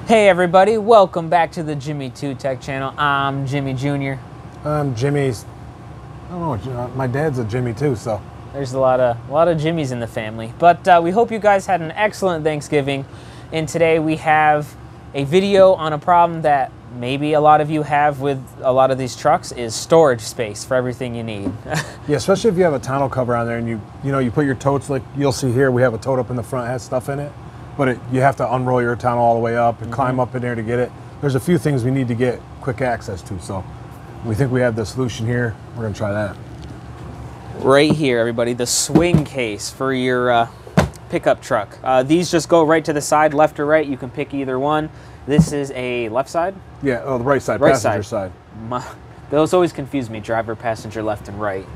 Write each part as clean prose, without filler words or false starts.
Hey everybody, welcome back to the Jimmy 2 Tech channel. I'm Jimmy Jr. I'm Jimmy's. I don't know. My dad's a Jimmy too, so There's a lot of Jimmys in the family. But we hope you guys had an excellent Thanksgiving. And today we have a video on a problem that maybe a lot of you have with a lot of these trucks is storage space for everything you need. yeah, especially if you have a tonneau cover on there and you put your totes, like you'll see here, we have a tote up in the front that has stuff in it, but you have to unroll your tonneau all the way up and climb up in there to get it. There's a few things we need to get quick access to, so we think we have the solution here. We're gonna try that. Right here, everybody, the swing case for your pickup truck. These just go right to the side, left or right. You can pick either one. This is a left side? Yeah, the right side, right passenger side. Those always confuse me, driver, passenger, left and right.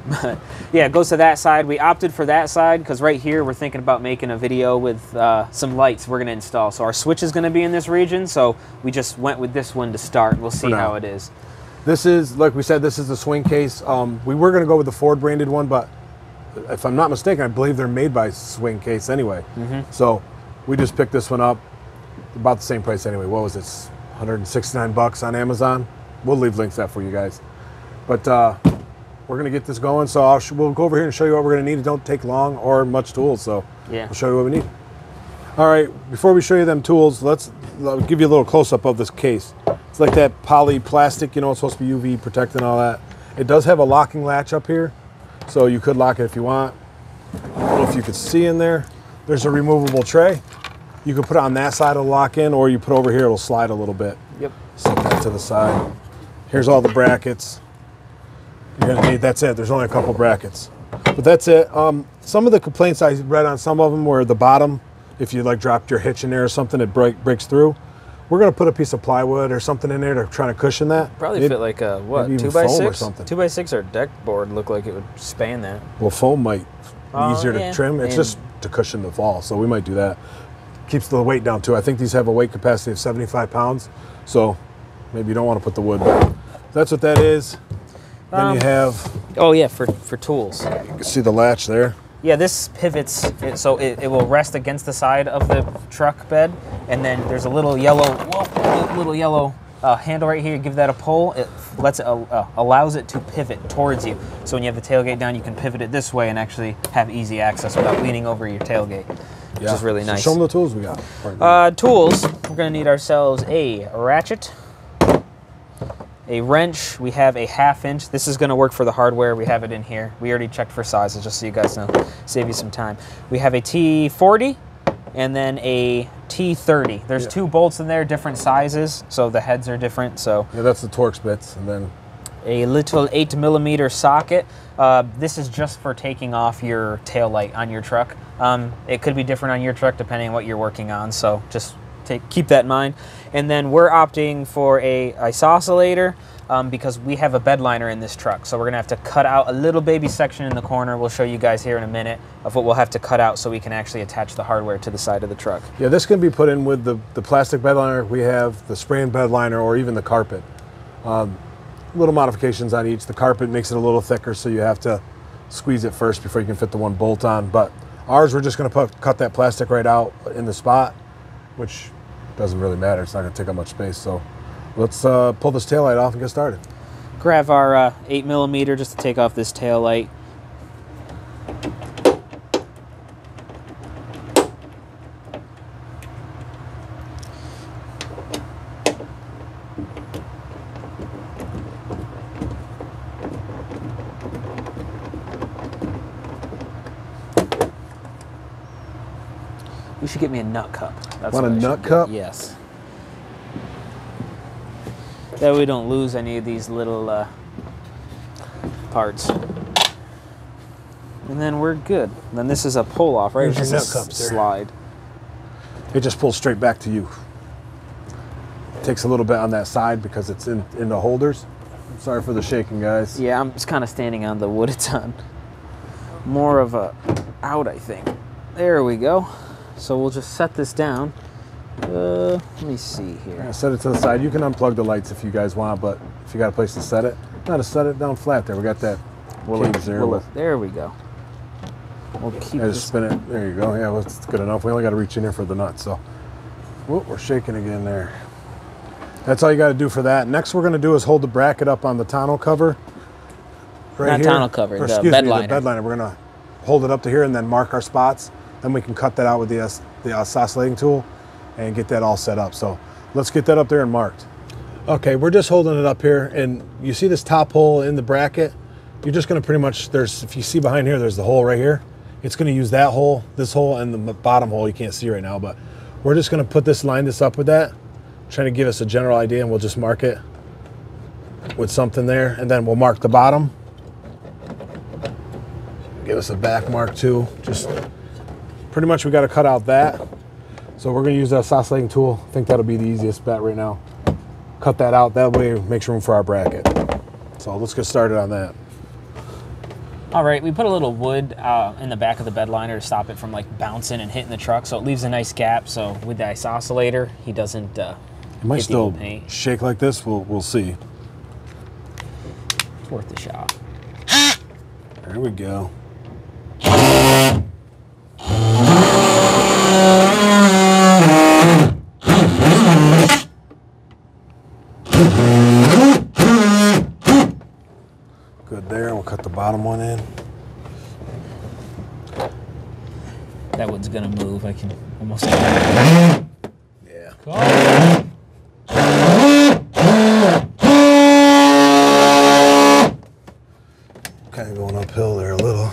Yeah, it goes to that side. We opted for that side because right here we're thinking about making a video with some lights we're going to install. So our switch is going to be in this region, so we just went with this one to start. We'll see how it is. This is, like we said, this is the swing case. We were going to go with the Ford branded one, but if I'm not mistaken, I believe they're made by Swing Case anyway. So we just picked this one up. About the same price anyway. What was this? 169 bucks on Amazon. We'll leave links out for you guys. But we're gonna get this going. So we'll go over here and show you what we're gonna need. It don't take long or much tools. So yeah, we'll show you what we need. All right. Before we show you them tools, I'll give you a little close up of this case. It's like that poly plastic. You know, it's supposed to be UV protected and all that. It does have a locking latch up here, so you could lock it if you want. I don't know if you could see in there. There's a removable tray. You can put it on that side of the lock in, or you put it over here, it'll slide a little bit. Yep. Set that to the side. Here's all the brackets. You're gonna need, that's it. There's only a couple brackets. But that's it. Some of the complaints I read on some of them were the bottom, if you like dropped your hitch in there or something, it breaks through. We're gonna put a piece of plywood or something in there to try to cushion that. Probably fit like a, what, 2x6? Or something. 2x6 or deck board look like it would span that. Well, foam might be easier to trim. It's just to cushion the fall, so we might do that. Keeps the weight down too. I think these have a weight capacity of 75 pounds, so maybe you don't want to put the wood, but that's what that is. Then you have, oh yeah, for tools. You can see the latch there. Yeah, this pivots, so it will rest against the side of the truck bed, and then there's a little yellow, handle right here. Give that a pull. It lets it allows it to pivot towards you. So when you have the tailgate down, you can pivot it this way and actually have easy access without leaning over your tailgate. Which is really nice. Show them the tools we got. Tools, we're gonna need ourselves a ratchet, a wrench. We have a 1/2 inch. This is gonna work for the hardware. We have it in here. We already checked for sizes just so you guys know, save you some time. We have a T40 and then a T30. There's two bolts in there, different sizes, so the heads are different. So yeah, that's the Torx bits, and then a little 8mm socket. This is just for taking off your tail light on your truck. It could be different on your truck depending on what you're working on, so just keep that in mind. And then we're opting for a isoscellator because we have a bed liner in this truck, so we're gonna have to cut out a little baby section in the corner. We'll show you guys here in a minute of what we'll have to cut out so we can actually attach the hardware to the side of the truck. Yeah, this can be put in with the plastic bed liner. We have the spray and bed liner, or even the carpet. Little modifications on each. The carpet makes it a little thicker, so you have to squeeze it first before you can fit the one bolt on. But ours, we're just going to cut that plastic right out in the spot, which doesn't really matter. It's not going to take up much space. So let's pull this taillight off and get started. Grab our 8mm just to take off this tail light. You should get me a nut cup. That's want a nut cup? Yes. That way we don't lose any of these little parts. And then we're good. And then this is a pull off, right? Here's your nut cup, sir. Slide. It just pulls straight back to you. It takes a little bit on that side because it's in the holders. I'm sorry for the shaking, guys. Yeah, I'm just kind of standing on the wood it's on. More of a out, I think. There we go. So we'll just set this down. Let me see here. Yeah, set it to the side. You can unplug the lights if you guys want, but if you got a place to set it, to set it down flat there. We got that cage there. There we go. We'll keep just spin it. There you go. Yeah, well, that's good enough. We only got to reach in here for the nuts. So Whoop, we're shaking again there. That's all you got to do for that. Next, we're going to do is hold the bracket up on the tonneau cover. Right Not here. tonneau cover, Or, the excuse bed me, liner. the bed liner. We're going to hold it up to here and then mark our spots. Then we can cut that out with the oscillating tool and get that all set up. So let's get that up there and marked. Okay, we're just holding it up here, and you see this top hole in the bracket? You're just going to pretty much, if you see behind here, there's the hole right here. It's going to use that hole, this hole, and the bottom hole you can't see right now, but we're just going to line this up with that, trying to give us a general idea, and we'll just mark it with something there, and then we'll mark the bottom. Give us a back mark too. Just pretty much we got to cut out that. So we're going to use that oscillating tool. I think that'll be the easiest bet right now. Cut that out, that way it makes room for our bracket. So let's get started on that. All right, we put a little wood in the back of the bed liner to stop it from like bouncing and hitting the truck, so it leaves a nice gap. So with the ice oscillator, he doesn't. It might still shake like this. We'll see. It's worth a shot. There we go. Good there. We'll cut the bottom one in. That wood's gonna move. I can almost. Yeah. Kind of going uphill there a little.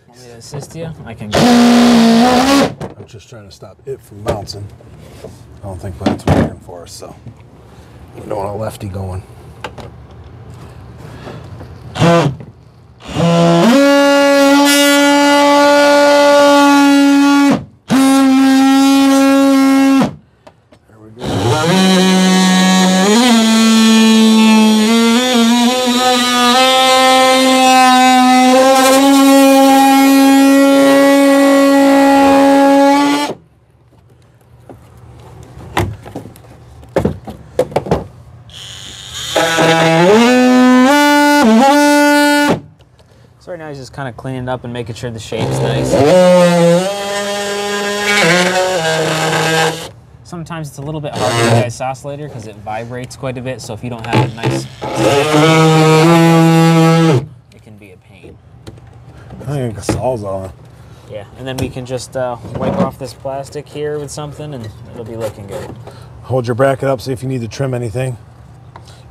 Want me to assist you? I can. I'm just trying to stop it from bouncing. I don't think that's working for us, so we don't want a lefty going. There we go. So right now he's just kind of cleaning it up and making sure the shape's nice. Sometimes it's a little bit hard with the ice oscillator because it vibrates quite a bit, so if you don't have a nice, it can be a pain. I think the saw's on. Yeah, and then we can just wipe off this plastic here with something and it'll be looking good. Hold your bracket up, see if you need to trim anything.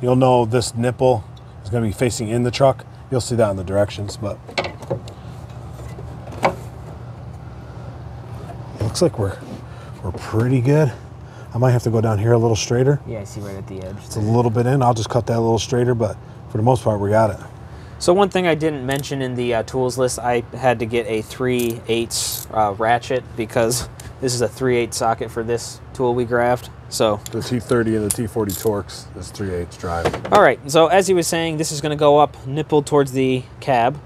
You'll know this nipple is going to be facing in the truck. You'll see that in the directions, but looks like we're pretty good. I might have to go down here a little straighter. Yeah, I see right at the edge. It's a little bit in. I'll just cut that a little straighter, but for the most part, we got it. So one thing I didn't mention in the tools list, I had to get a 3/8 ratchet because this is a 3/8 socket for this tool we grabbed. So the T30 and the T40 Torx is 3/8 drive. All right, so as he was saying, this is going to go up nipple towards the cab,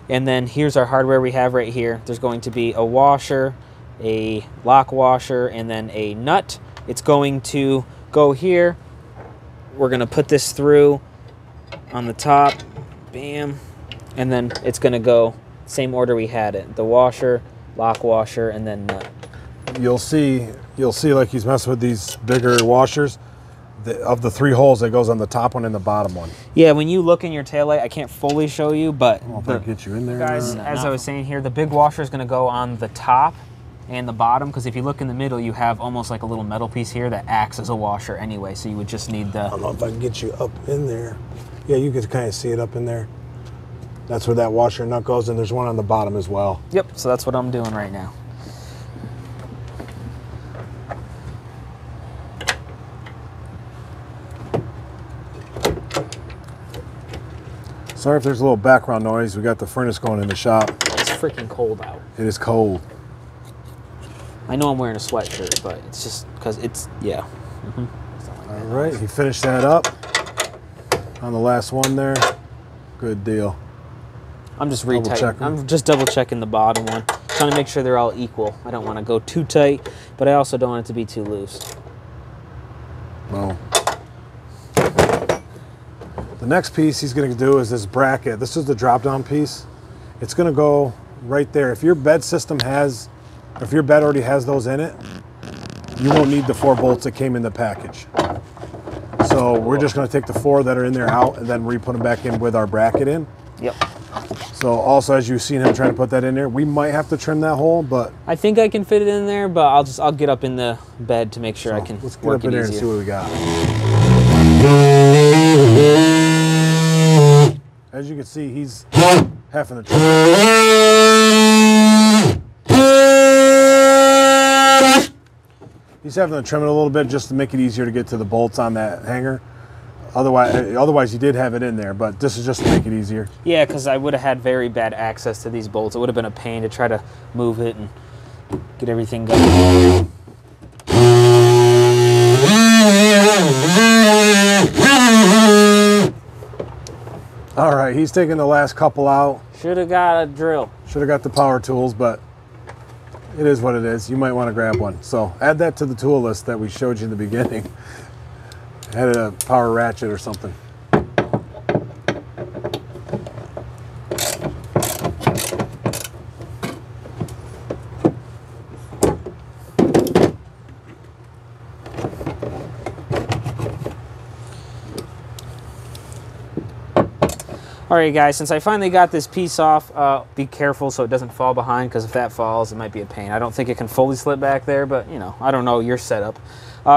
and then here's our hardware we have right here. There's going to be a washer, a lock washer, and then a nut. It's going to go here. We're going to put this through on the top, bam, and then it's going to go same order we had it. The washer, lock washer, and then nut. You'll see like he's messing with these bigger washers. Of the 3 holes, that goes on the top one and the bottom one. Yeah, when you look in your taillight, I can't fully show you, but If I get you in there, guys, as I was saying here, the big washer is going to go on the top and the bottom, because if you look in the middle, you have almost like a little metal piece here that acts as a washer anyway, so you would just need the... I don't know if I can get you up in there. Yeah, you can kind of see it up in there. That's where that washer nut goes, and there's one on the bottom as well. Yep, so that's what I'm doing right now. Sorry if there's a little background noise. We got the furnace going in the shop. It's freaking cold out. It is cold. I know I'm wearing a sweatshirt, but it's just because it's, yeah. All right, he finished that up on the last one there. Good deal. I'm just retightening. I'm just double checking the bottom one, trying to make sure they're all equal. I don't want to go too tight, but I also don't want it to be too loose. Well, the next piece he's going to do is this bracket. This is the drop-down piece. It's going to go right there. If your bed system has If your bed already has those in it, you won't need the 4 bolts that came in the package. So we're just going to take the 4 that are in there out and then re-put them back in with our bracket in. Yep. So also, as you've seen him trying to put that in there, we might have to trim that hole, but I think I can fit it in there, but I'll get up in the bed to make sure I can let's get work up in it there easier. and see what we got. As you can see, he's having to trim. He's having to trim it a little bit just to make it easier to get to the bolts on that hanger. Otherwise, you did have it in there, but this is just to make it easier. Yeah, because I would have had very bad access to these bolts. It would have been a pain to try to move it and get everything going. All right, he's taking the last couple out. Should have got a drill. Should have got the power tools, but it is what it is. You might want to grab one. So add that to the tool list that we showed you in the beginning. Add a power ratchet or something. All right, guys, since I finally got this piece off, be careful so it doesn't fall behind, because if that falls, it might be a pain. I don't think it can fully slip back there, but, you know, I don't know your setup.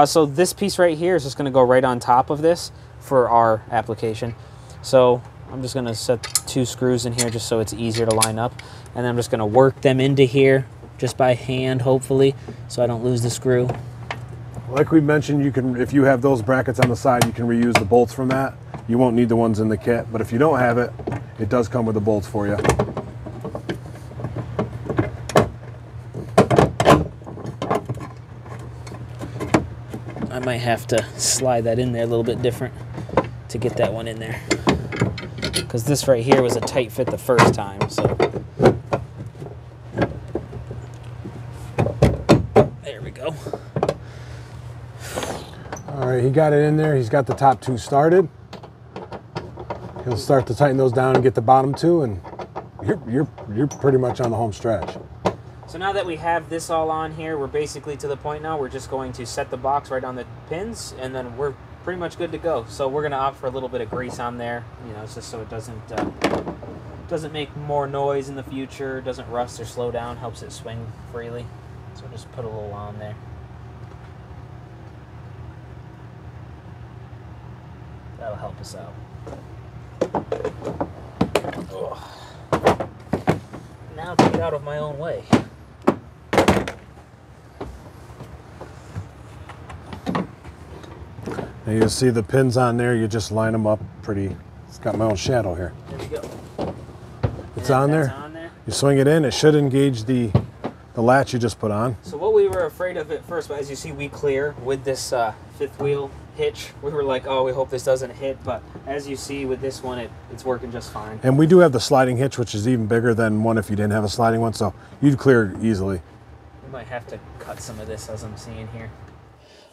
So this piece right here is just going to go right on top of this for our application. So I'm just going to set 2 screws in here just so it's easier to line up. And then I'm just going to work them into here just by hand, hopefully, so I don't lose the screw. Like we mentioned, you can, if you have those brackets on the side, you can reuse the bolts from that. You won't need the ones in the kit, but if you don't have it, it does come with the bolts for you. I might have to slide that in there a little bit different to get that one in there, because this right here was a tight fit the first time. So there we go. All right, he got it in there. He's got the top 2 started. He'll start to tighten those down and get the bottom 2, and you're pretty much on the home stretch. So now that we have this all on here, we're basically to the point now. We're just going to set the box right on the pins, and then we're pretty much good to go. So we're going to opt for a little bit of grease on there, you know, just so it doesn't make more noise in the future, doesn't rust or slow down, helps it swing freely. So just put a little on there. That'll help us out. Ugh. Now to get out of my own way. Now you'll see the pins on there. You just line them up pretty. It's got my own shadow here. There we go. It's on there. On there. You swing it in. It should engage the latch you just put on. So what we were afraid of at first, but as you see, we clear with this 5th wheel hitch. We were like, oh, we hope this doesn't hit, but as you see with this one, it's working just fine. And we do have the sliding hitch, which is even bigger than one if you didn't have a sliding one, so you'd clear easily. We might have to cut some of this as I'm seeing here.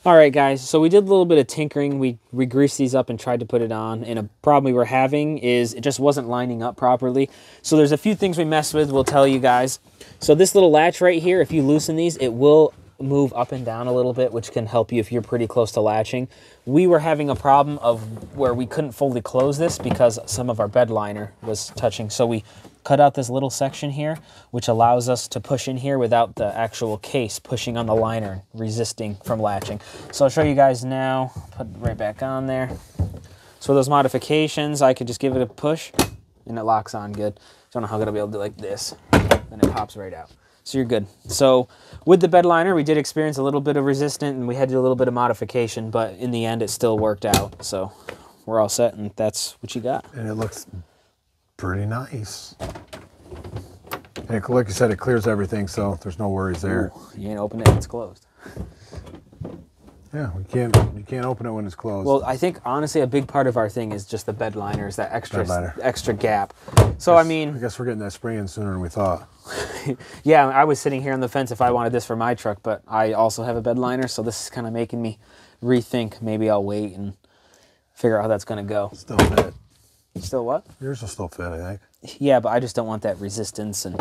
All right, guys, so we did a little bit of tinkering. We greased these up and tried to put it on, and a problem we were having is it just wasn't lining up properly. So there's a few things we messed with, we'll tell you guys. So this little latch right here, if you loosen these, it will move up and down a little bit, which can help you if you're pretty close to latching. We were having a problem of where we couldn't fully close this because some of our bed liner was touching. So we cut out this little section here, which allows us to push in here without the actual case pushing on the liner, resisting from latching. So I'll show you guys now, put it right back on there. So those modifications, I could just give it a push and it locks on good. Don't know how I'm gonna be able to do like this, then it pops right out. So you're good. So with the bed liner, we did experience a little bit of resistance and we had to do a little bit of modification, but in the end, it still worked out. So we're all set and that's what you got. And it looks pretty nice. And like you said, it clears everything, so there's no worries there. Ooh, you ain't open it, it's closed. Yeah, you can't open it when it's closed. Well, I think honestly a big part of our thing is just the bed liner, is that extra gap. So I mean, I guess we're getting that spray in sooner than we thought. Yeah, I was sitting here on the fence if I wanted this for my truck, but I also have a bed liner, so this is kind of making me rethink. Maybe I'll wait and figure out how that's going to go. Still fit. Still what? Yours will still fit, I think. Yeah, but I just don't want that resistance, and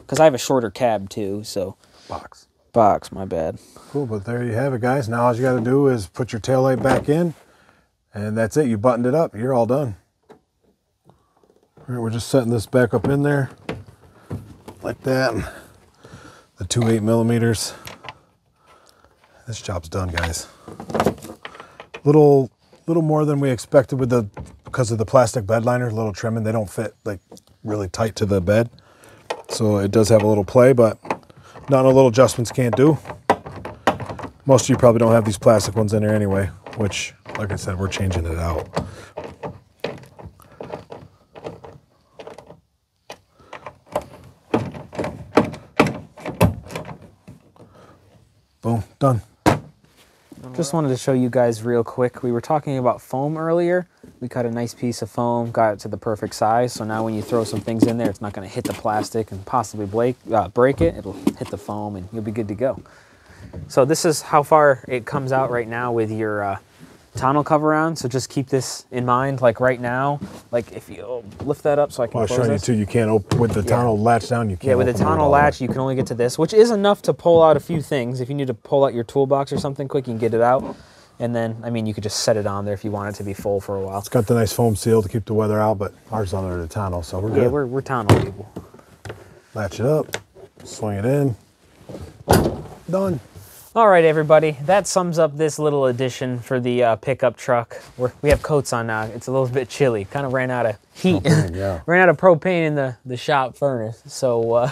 because I have a shorter cab too, so Box. Box, my bad. Cool, but there you have it, guys. Now all you got to do is put your taillight back in, and that's it. You buttoned it up. You're all done. All right, we're just setting this back up in there like that. The 2 8mm. This job's done, guys. Little more than we expected with because of the plastic bed liner, a little trimming. They don't fit like really tight to the bed. So it does have a little play, but not a little adjustments can't do. Most of you probably don't have these plastic ones in there anyway, which, like I said, we're changing it out. Boom, done. Just wanted to show you guys real quick. We were talking about foam earlier. We cut a nice piece of foam, got it to the perfect size. So now when you throw some things in there, it's not going to hit the plastic and possibly break it. It'll hit the foam and you'll be good to go. So this is how far it comes out right now with your tonneau cover on. So just keep this in mind. Like right now, like if you lift that up so I can I'll close show you this. too. You can't open with the tonneau latch down. You can't. Yeah, with the tonneau latch, you can only get to this, which is enough to pull out a few things. If you need to pull out your toolbox or something quick, you can get it out. And then, I mean, you could just set it on there if you want it to be full for a while. It's got the nice foam seal to keep the weather out, but ours is under the tonneau, so we're good. Yeah, we're tonneau people. Latch it up, swing it in, done. All right, everybody, that sums up this little addition for the pickup truck. We have coats on now. It's a little bit chilly. Kind of ran out of heat. Propane, yeah. Ran out of propane in the shop furnace. So,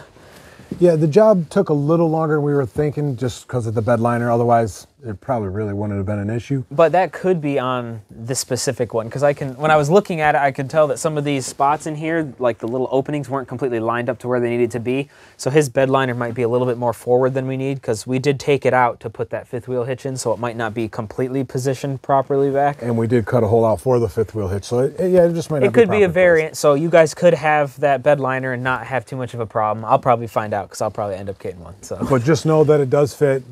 yeah, the job took a little longer than we were thinking just because of the bed liner. Otherwise, it probably really wouldn't have been an issue. but that could be on this specific one because when I was looking at it, I could tell that some of these spots in here, like the little openings, weren't completely lined up to where they needed to be. So his bed liner might be a little bit more forward than we need because we did take it out to put that fifth wheel hitch in, so it might not be completely positioned properly back. And we did cut a hole out for the fifth wheel hitch, so yeah, it just might not It could be a properly variant, so you guys could have that bed liner and not have too much of a problem. I'll probably find out because I'll probably end up getting one. So, placed. But just know that it does fit.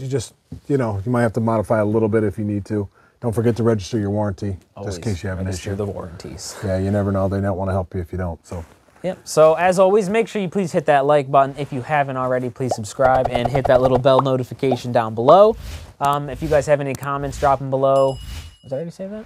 You might have to modify a little bit if you need to. Don't forget to register your warranty, just in case you have an issue. the warranties. Yeah, you never know. They don't want to help you if you don't. So. Yep. So as always, make sure you please hit that like button. If you haven't already, please subscribe and hit that little bell notification down below. If you guys have any comments, drop them below. Did I already say that?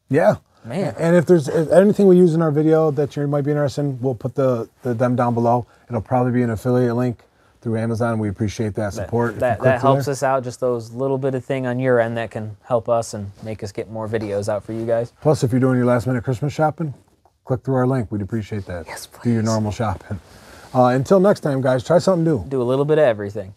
Yeah. Man. And if there's anything we use in our video that you might be interested in, we'll put them down below. It'll probably be an affiliate link through Amazon. We appreciate that support. That helps us out, just those little bit of thing on your end that can help us and make us get more videos out for you guys. Plus, if you're doing your last minute Christmas shopping, click through our link. We'd appreciate that. Yes, please. Do your normal shopping. Until next time, guys, try something new. Do a little bit of everything.